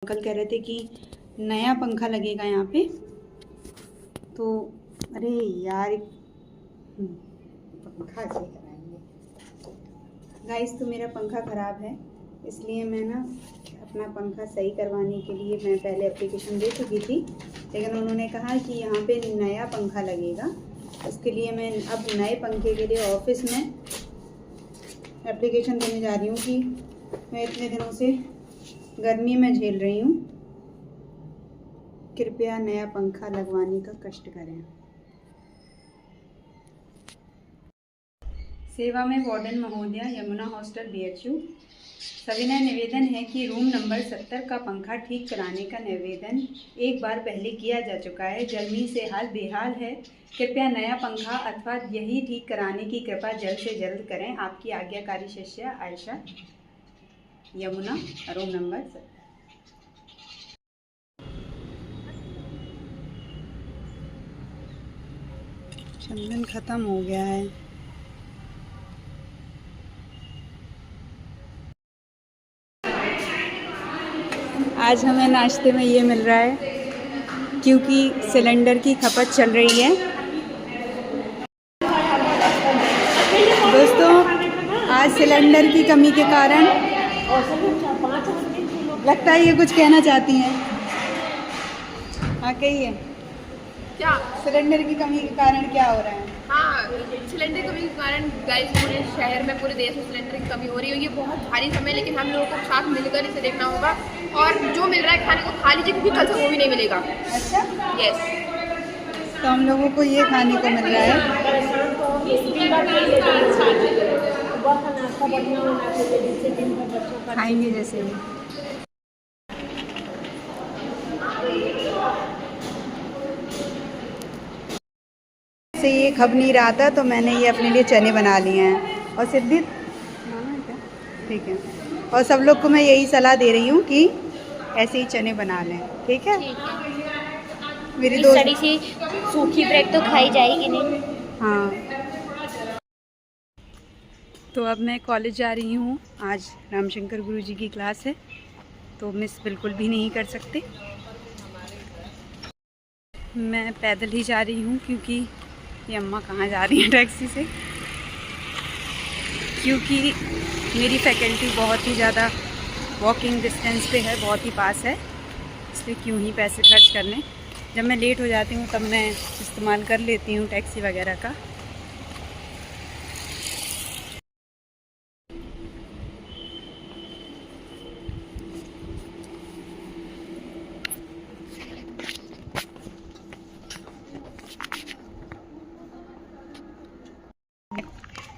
Uncle कह रहे थे कि नया पंखा लगेगा यहाँ पे। तो अरे यार पंखा सही कराएंगे गाइस। तो मेरा पंखा ख़राब है, इसलिए मैं ना अपना पंखा सही करवाने के लिए मैं पहले एप्लीकेशन दे चुकी थी, लेकिन उन्होंने कहा कि यहाँ पे नया पंखा लगेगा। उसके लिए मैं अब नए पंखे के लिए ऑफिस में एप्लीकेशन देने जा रही हूँ कि मैं इतने दिनों से गर्मी में झेल रही हूँ, कृपया नया पंखा लगवाने का कष्ट करें। सेवा में वार्डन महोदया, यमुना हॉस्टल BHU। सविनय निवेदन है कि रूम नंबर 70 का पंखा ठीक कराने का निवेदन एक बार पहले किया जा चुका है। गर्मी से हाल बेहाल है, कृपया नया पंखा अथवा यही ठीक कराने की कृपा जल्द से जल्द करें। आपकी आज्ञाकारी शिष्या आयशा, यमुना, रूम नंबर 70। चंदन ख़त्म हो गया है। आज हमें नाश्ते में ये मिल रहा है क्योंकि सिलेंडर की खपत चल रही है। दोस्तों, आज सिलेंडर की कमी के कारण लगता है ये कुछ कहना चाहती हैं। हाँ कहिए, क्या सिलेंडर की कमी के कारण क्या हो रहा है? हाँ, सिलेंडर की कमी के कारण गाइस पूरे शहर में, पूरे देश में सिलेंडर की कमी हो रही है। ये बहुत भारी समय, लेकिन हम लोगों को साथ मिलकर इसे देखना होगा। और जो मिल रहा है खाने को खा लीजिए, क्योंकि कल से वो भी नहीं मिलेगा। अच्छा, यस। तो हम लोगों को ये खाने को मिल रहा है। खाएंगे जैसे भी। से ये खब नहीं रहा था, तो मैंने ये अपने लिए चने बना लिए हैं। और सिद्धि ठीक है। और सब लोग को मैं यही सलाह दे रही हूँ कि ऐसे ही चने बना लें, ठीक है? मेरी इस दोस्त सड़ी सी सूखी ब्रेड तो खाई जाएगी नहीं। हाँ। तो अब मैं कॉलेज जा रही हूँ। आज रामशंकर गुरुजी की क्लास है, तो मिस बिल्कुल भी नहीं कर सकते। मैं पैदल ही जा रही हूँ क्योंकि ये अम्मा कहाँ जा रही हैं टैक्सी से, क्योंकि मेरी फैकल्टी बहुत ही ज़्यादा वॉकिंग डिस्टेंस पे है, बहुत ही पास है, इसलिए क्यों ही पैसे खर्च करने। जब मैं लेट हो जाती हूँ तब मैं इस्तेमाल कर लेती हूँ टैक्सी वगैरह का।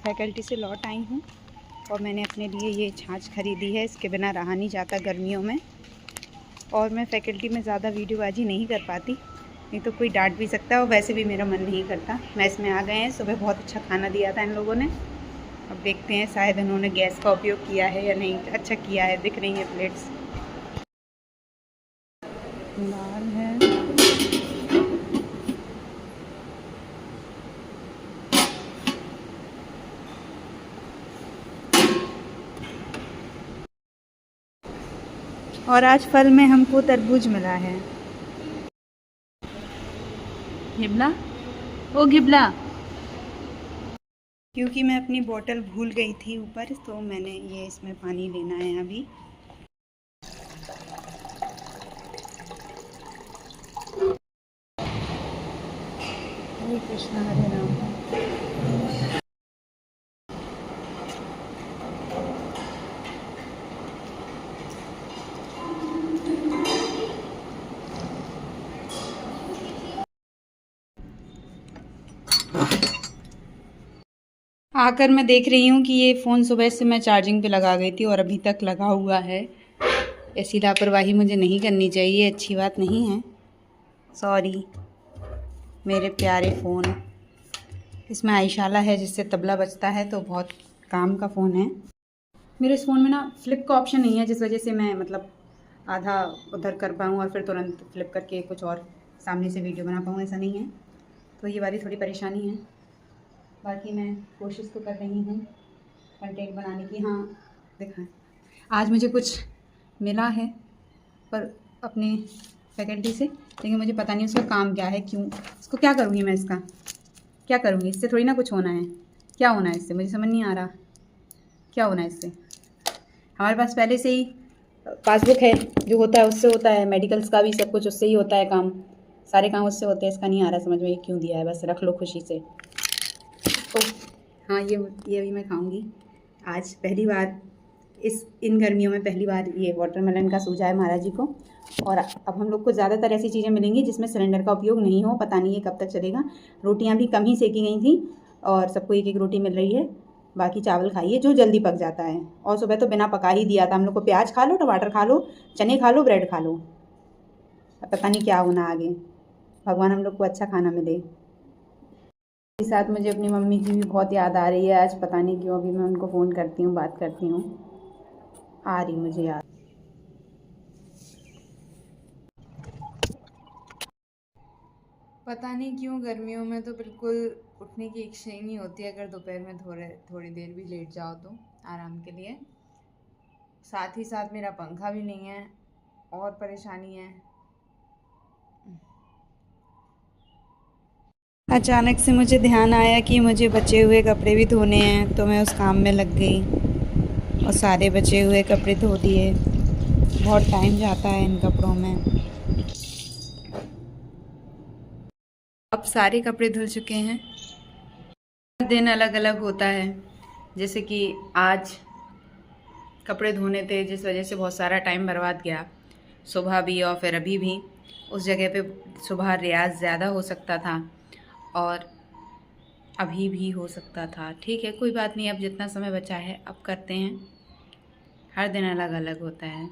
फैकल्टी से लौट आई हूँ और मैंने अपने लिए ये छाछ खरीदी है, इसके बिना रहा नहीं जाता गर्मियों में। और मैं फैकल्टी में ज़्यादा वीडियोबाजी नहीं कर पाती, नहीं तो कोई डांट भी सकता है, और वैसे भी मेरा मन नहीं करता। मैस में आ गए हैं, सुबह बहुत अच्छा खाना दिया था इन लोगों ने। अब देखते हैं शायद इन्होंने गैस का उपयोग किया है या नहीं। अच्छा किया है, दिख रही हैं प्लेट्स। दाल है, और आज फल में हमको तरबूज मिला है। घिबला, ओ घिबला, क्योंकि मैं अपनी बोतल भूल गई थी ऊपर, तो मैंने ये इसमें पानी लेना है अभी। हरे कृष्णा हरे राम। आकर मैं देख रही हूँ कि ये फ़ोन सुबह से मैं चार्जिंग पे लगा गई थी और अभी तक लगा हुआ है। ऐसी लापरवाही मुझे नहीं करनी चाहिए, अच्छी बात नहीं है। सॉरी मेरे प्यारे फ़ोन। इसमें आईशाला है जिससे तबला बजता है, तो बहुत काम का फ़ोन है। मेरे इस फ़ोन में ना फ्लिप का ऑप्शन नहीं है, जिस वजह से मैं मतलब आधा उधर कर पाऊँ और फिर तुरंत फ्लिप करके कुछ और सामने से वीडियो बना पाऊँ, ऐसा नहीं है। तो ये वाली थोड़ी परेशानी है। बाकी मैं कोशिश तो कर रही हूँ कंटेंट बनाने की। हाँ दिखाएं, आज मुझे कुछ मिला है पर अपने फैकल्टी से, लेकिन मुझे पता नहीं उसका काम क्या है, क्यों इसको क्या करूँगी मैं, इसका क्या करूँगी, इससे थोड़ी ना कुछ होना है। क्या होना है इससे, मुझे समझ नहीं आ रहा क्या होना है इससे। हमारे पास पहले से ही पासबुक है, जो होता है उससे होता है, मेडिकल्स का भी सब कुछ उससे ही होता है, काम सारे काम उससे होते हैं। इसका नहीं आ रहा समझ में ये क्यों दिया है, बस रख लो खुशी से। तो हाँ, ये भी मैं खाऊंगी आज पहली बार, इन गर्मियों में पहली बार ये वाटरमेलन का सूझा है महाराज जी को। और अब हम लोग को ज़्यादातर ऐसी चीज़ें मिलेंगी जिसमें सिलेंडर का उपयोग नहीं हो, पता नहीं ये कब तक चलेगा। रोटियां भी कम ही सेकी गई थी और सबको एक एक रोटी मिल रही है, बाकी चावल खाइए जो जल्दी पक जाता है। और सुबह तो बिना पका ही दिया था हम लोग को, प्याज खा लो, टमाटर खा लो, चने खा लो, ब्रेड खा लो। अब पता नहीं क्या होना आगे, भगवान हम लोग को अच्छा खाना मिले। इस साथ मुझे अपनी मम्मी की भी बहुत याद आ रही है आज, पता नहीं क्यों। अभी मैं उनको फ़ोन करती हूँ, बात करती हूँ, आ रही मुझे याद। पता नहीं क्यों गर्मियों में तो बिल्कुल उठने की इच्छा ही नहीं होती अगर दोपहर में थोड़ी देर भी लेट जाओ तो आराम के लिए। साथ ही साथ मेरा पंखा भी नहीं है, और परेशानी है। अचानक से मुझे ध्यान आया कि मुझे बचे हुए कपड़े भी धोने हैं, तो मैं उस काम में लग गई और सारे बचे हुए कपड़े धो दिए। बहुत टाइम जाता है इन कपड़ों में। अब सारे कपड़े धुल चुके हैं। हर दिन अलग अलग होता है, जैसे कि आज कपड़े धोने थे जिस वजह से बहुत सारा टाइम बर्बाद गया, सुबह भी और फिर अभी भी। उस जगह पे सुबह रियाज ज़्यादा हो सकता था और अभी भी हो सकता था। ठीक है, कोई बात नहीं, अब जितना समय बचा है अब करते हैं। हर दिन अलग अलग होता है।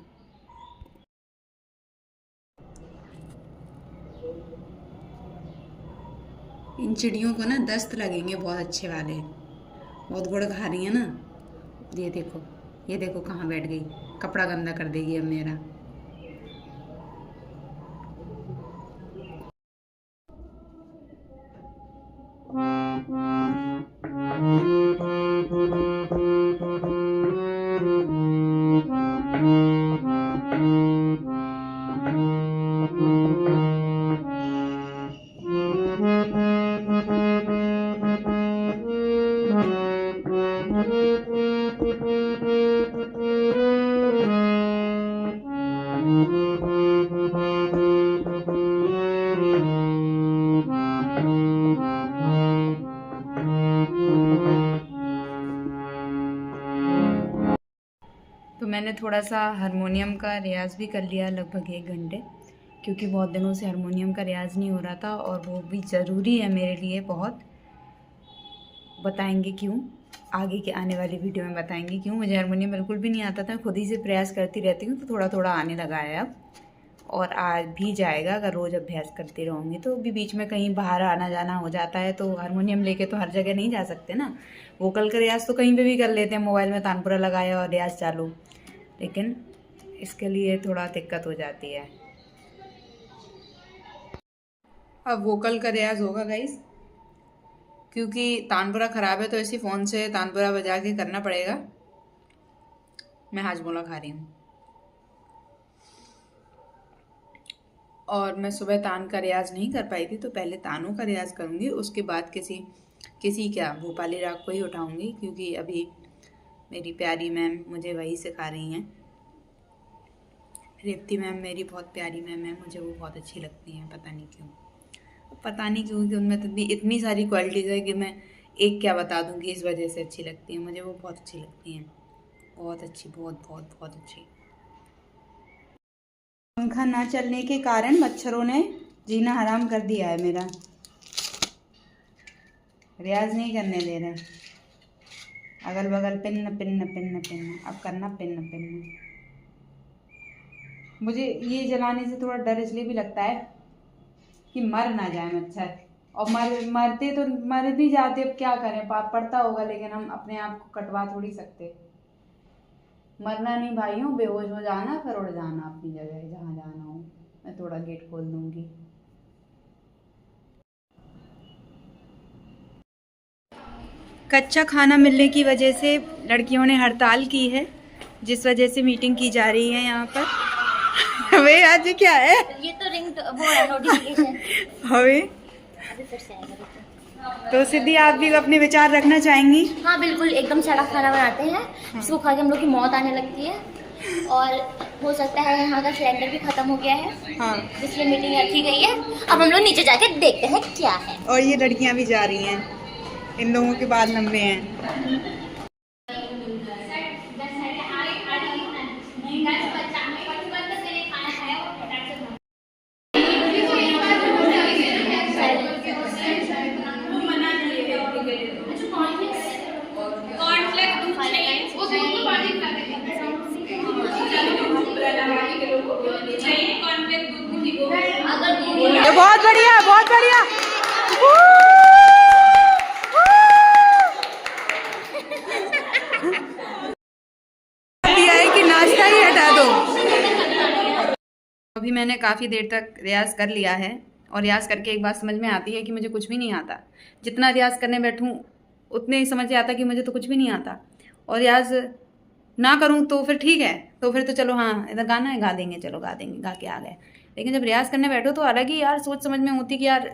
इन चिड़ियों को ना दस्त लगेंगे बहुत अच्छे वाले, बहुत गुड़ खा रही है ना। ये देखो कहाँ बैठ गई, कपड़ा गंदा कर देगी अब मेरा। तो मैंने थोड़ा सा हारमोनियम का रियाज़ भी कर लिया, लगभग 1 घंटे, क्योंकि बहुत दिनों से हारमोनियम का रियाज़ नहीं हो रहा था और वो भी ज़रूरी है मेरे लिए बहुत। बताएंगे क्यों, आगे के आने वाली वीडियो में बताएंगे क्यों। मुझे हारमोनियम बिल्कुल भी नहीं आता था, खुद ही से प्रयास करती रहती हूँ, तो थोड़ा थोड़ा आने लगा है अब, और आ भी जाएगा अगर रोज़ अभ्यास करती रहूँगी तो। भी बीच में कहीं बाहर आना जाना हो जाता है, तो हारमोनियम लेके तो हर जगह नहीं जा सकते ना। वोकल का रियाज़ तो कहीं पे भी कर लेते हैं, मोबाइल में तानपुरा लगाया और रियाज़ चालू, लेकिन इसके लिए थोड़ा दिक्कत हो जाती है। अब वोकल का रियाज़ होगा गाइस, क्योंकि तानपुरा ख़राब है तो इसी फ़ोन से तानपुरा बजा के करना पड़ेगा। मैं हाजमोला खा रही हूँ और मैं सुबह तान का रियाज़ नहीं कर पाई थी, तो पहले तानों का रियाज़ करूँगी, उसके बाद किसी क्या भोपाली राग को ही उठाऊँगी, क्योंकि अभी मेरी प्यारी मैम मुझे वही सिखा रही हैं। रेवती मैम मेरी बहुत प्यारी मैम है, मुझे वो बहुत अच्छी लगती हैं, पता नहीं क्यों कि उनमें तो इतनी सारी क्वालिटीज़ है कि मैं एक क्या बता दूँ कि इस वजह से अच्छी लगती हैं। मुझे वो बहुत अच्छी लगती हैं, बहुत अच्छी, बहुत बहुत बहुत अच्छी। पंखा ना चलने के कारण मच्छरों ने जीना हराम कर दिया है मेरा, रियाज नहीं करने दे रहे। अगल बगल पिन पिन पिन पिन, अब करना पिन पिन। मुझे ये जलाने से थोड़ा डर इसलिए भी लगता है कि मर ना जाए मच्छर, और मरते तो मर भी जाते, अब क्या करें, पाप पड़ता होगा, लेकिन हम अपने आप को कटवा थोड़ी सकते। मरना नहीं भाइयों, बेहोश हो जाना, फिर उड़ जाना अपनी जगह जहाँ जाना हो। मैं थोड़ा गेट खोल दूंगी। कच्चा खाना मिलने की वजह से लड़कियों ने हड़ताल की है, जिस वजह से मीटिंग की जा रही है यहाँ पर। वे आज ये क्या है? ये तो रिंग वो है नोटिफिकेशन। हवे अभी फिर से आएगा देखो। तो सिद्धि, आप भी अपने विचार रखना चाहेंगी? हाँ बिल्कुल, एकदम सड़ा खाना बनाते हैं जिसको खा के हम लोग की मौत आने लगती है। और हो सकता है यहाँ का सिलेंडर भी खत्म हो गया है, हाँ। इसलिए मीटिंग रखी गई है। अब हम लोग नीचे जाके देखते हैं क्या है। और ये लड़कियां भी जा रही हैं, इन लोगों के बाल लंबे हैं। ये बहुत बढ़िया, बहुत बढ़िया। दिया है कि नाश्ता ही हटा दो। अभी मैंने काफ़ी देर तक रियाज कर लिया है और रियाज करके एक बात समझ में आती है कि मुझे कुछ भी नहीं आता। जितना रियाज करने बैठूं उतने ही समझ आता कि मुझे तो कुछ भी नहीं आता। और रियाज ना करूं तो फिर ठीक है, तो फिर तो चलो हाँ इधर गाना है गा देंगे, चलो गा देंगे, गा के आ गए। लेकिन जब रियाज करने बैठो तो अलग ही यार सोच समझ में होती कि यार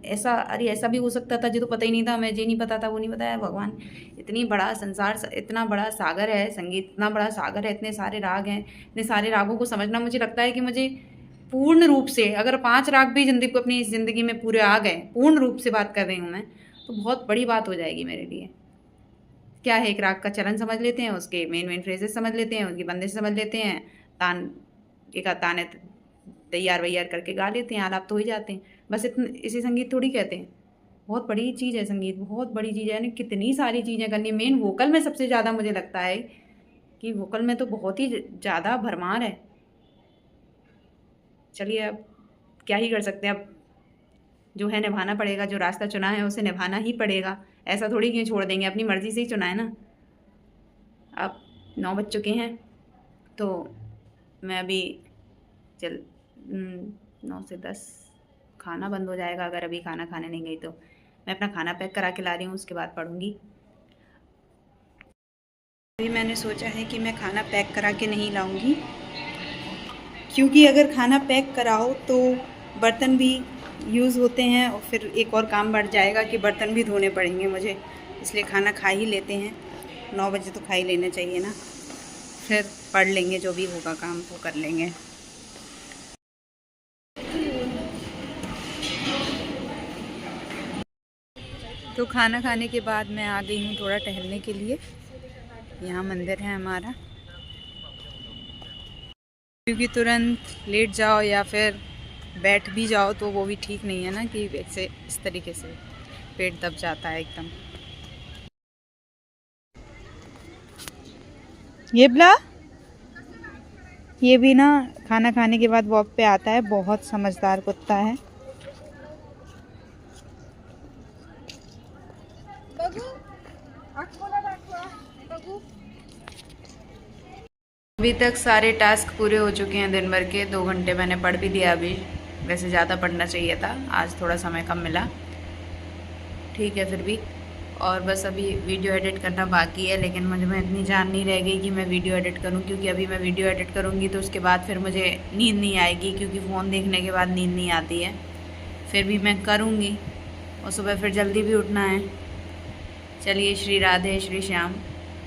ऐसा, अरे ऐसा भी हो सकता था जो तो पता ही नहीं था, मुझे ये नहीं पता था, वो नहीं पता है। भगवान, इतनी बड़ा संसार, इतना बड़ा सागर है संगीत, इतना बड़ा सागर है, इतने सारे राग हैं, इतने सारे रागों को समझना मुझे लगता है कि मुझे पूर्ण रूप से, अगर 5 राग भी अपनी ज़िंदगी में पूरे आ गए, पूर्ण रूप से बात कर रही हूँ मैं, तो बहुत बड़ी बात हो जाएगी मेरे लिए। क्या है, एक राग का चलन समझ लेते हैं, उसके मेन फ्रेजेस समझ लेते हैं, उसकी बंदिश समझ लेते हैं, तान एक ताने तैयार वैयार करके गा लेते हैं, आलाप तो हो ही जाते हैं। बस इसी संगीत थोड़ी कहते हैं। बहुत बड़ी चीज़ है संगीत, बहुत बड़ी चीज़ है, यानी कितनी सारी चीज़ें करनी। मेन वोकल में सबसे ज़्यादा मुझे लगता है कि वोकल में तो बहुत ही ज़्यादा भरमार है। चलिए अब क्या ही कर सकते हैं, अब जो है निभाना पड़ेगा, जो रास्ता चुना है उसे निभाना ही पड़ेगा। ऐसा थोड़ी क्यों छोड़ देंगे, अपनी मर्ज़ी से ही चुना है ना। अब 9 बज चुके हैं, तो मैं अभी 9 से 10 खाना बंद हो जाएगा अगर अभी खाना खाने नहीं गई तो। मैं अपना खाना पैक करा के ला रही हूँ, उसके बाद पढ़ूँगी। अभी मैंने सोचा है कि मैं खाना पैक करा के नहीं लाऊंगी, क्योंकि अगर खाना पैक कराओ तो बर्तन भी यूज़ होते हैं और फिर एक और काम बढ़ जाएगा कि बर्तन भी धोने पड़ेंगे मुझे। इसलिए खाना खा ही लेते हैं, 9 बजे तो खा ही लेना चाहिए ना, फिर पढ़ लेंगे, जो भी होगा काम वो कर लेंगे। तो खाना खाने के बाद मैं आ गई हूँ थोड़ा टहलने के लिए। यहाँ मंदिर है हमारा, क्योंकि तुरंत लेट जाओ या फिर बैठ भी जाओ तो वो भी ठीक नहीं है ना, कि ऐसे इस तरीके से पेट दब जाता है एकदम। ये बला, ये भी ना खाना खाने के बाद वॉक पे आता है, बहुत समझदार कुत्ता है। अभी तक सारे टास्क पूरे हो चुके हैं दिन भर के। 2 घंटे मैंने पढ़ भी दिया अभी, वैसे ज़्यादा पढ़ना चाहिए था, आज थोड़ा समय कम मिला, ठीक है फिर भी। और बस अभी वीडियो एडिट करना बाकी है, लेकिन मुझे में इतनी जान नहीं रह गई कि मैं वीडियो एडिट करूं, क्योंकि अभी मैं वीडियो एडिट करूंगी तो उसके बाद फिर मुझे नींद नहीं आएगी, क्योंकि फ़ोन देखने के बाद नींद नहीं आती है। फिर भी मैं करूंगी और सुबह फिर जल्दी भी उठना है। चलिए, श्री राधे श्री श्याम।